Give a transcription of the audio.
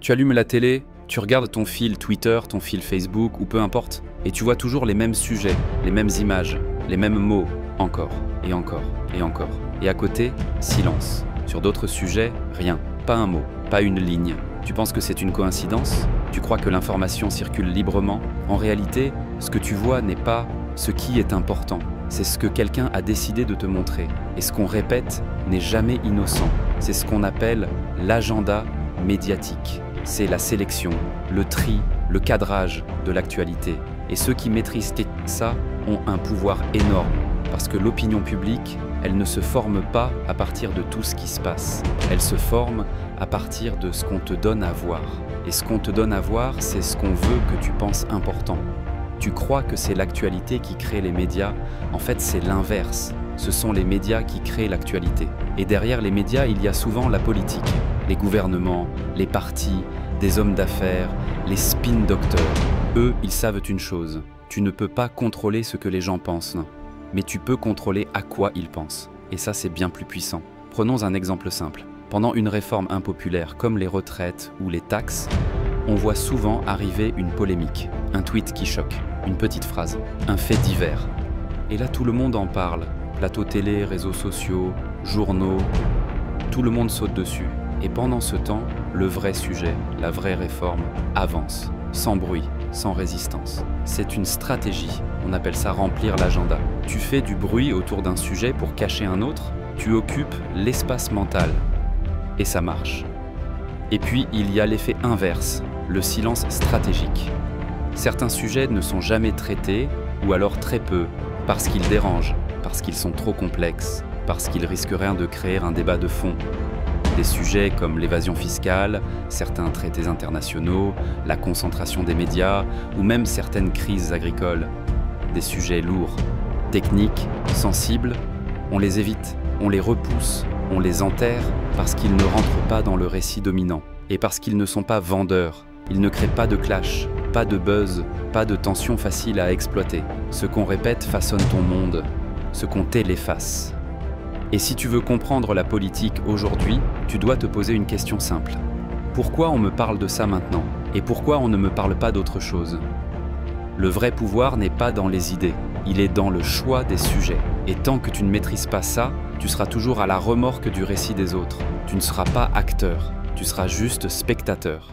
Tu allumes la télé, tu regardes ton fil Twitter, ton fil Facebook ou peu importe, et tu vois toujours les mêmes sujets, les mêmes images, les mêmes mots, encore, et encore, et encore. Et à côté, silence. Sur d'autres sujets, rien, pas un mot, pas une ligne. Tu penses que c'est une coïncidence? Tu crois que l'information circule librement? En réalité, ce que tu vois n'est pas ce qui est important. C'est ce que quelqu'un a décidé de te montrer. Et ce qu'on répète n'est jamais innocent. C'est ce qu'on appelle l'agenda médiatique. C'est la sélection, le tri, le cadrage de l'actualité. Et ceux qui maîtrisent ça ont un pouvoir énorme. Parce que l'opinion publique, elle ne se forme pas à partir de tout ce qui se passe. Elle se forme à partir de ce qu'on te donne à voir. Et ce qu'on te donne à voir, c'est ce qu'on veut que tu penses important. Tu crois que c'est l'actualité qui crée les médias. En fait, c'est l'inverse. Ce sont les médias qui créent l'actualité. Et derrière les médias, il y a souvent la politique, les gouvernements, les partis, des hommes d'affaires, les spin doctors. Eux, ils savent une chose. Tu ne peux pas contrôler ce que les gens pensent, mais tu peux contrôler à quoi ils pensent. Et ça, c'est bien plus puissant. Prenons un exemple simple. Pendant une réforme impopulaire comme les retraites ou les taxes, on voit souvent arriver une polémique, un tweet qui choque, une petite phrase, un fait divers. Et là, tout le monde en parle. Plateaux télé, réseaux sociaux, journaux, tout le monde saute dessus. Et pendant ce temps, le vrai sujet, la vraie réforme, avance, sans bruit, sans résistance. C'est une stratégie, on appelle ça remplir l'agenda. Tu fais du bruit autour d'un sujet pour cacher un autre, tu occupes l'espace mental. Et ça marche. Et puis, il y a l'effet inverse, le silence stratégique. Certains sujets ne sont jamais traités, ou alors très peu, parce qu'ils dérangent, parce qu'ils sont trop complexes, parce qu'ils risqueraient de créer un débat de fond. Des sujets comme l'évasion fiscale, certains traités internationaux, la concentration des médias, ou même certaines crises agricoles. Des sujets lourds, techniques, sensibles, on les évite, on les repousse, on les enterre parce qu'ils ne rentrent pas dans le récit dominant. Et parce qu'ils ne sont pas vendeurs, ils ne créent pas de clash, pas de buzz, pas de tension facile à exploiter. Ce qu'on répète façonne ton monde, ce qu'on téléface. Et si tu veux comprendre la politique aujourd'hui, tu dois te poser une question simple. Pourquoi on me parle de ça maintenant? Et pourquoi on ne me parle pas d'autre chose? Le vrai pouvoir n'est pas dans les idées, il est dans le choix des sujets. Et tant que tu ne maîtrises pas ça, tu seras toujours à la remorque du récit des autres. Tu ne seras pas acteur, tu seras juste spectateur.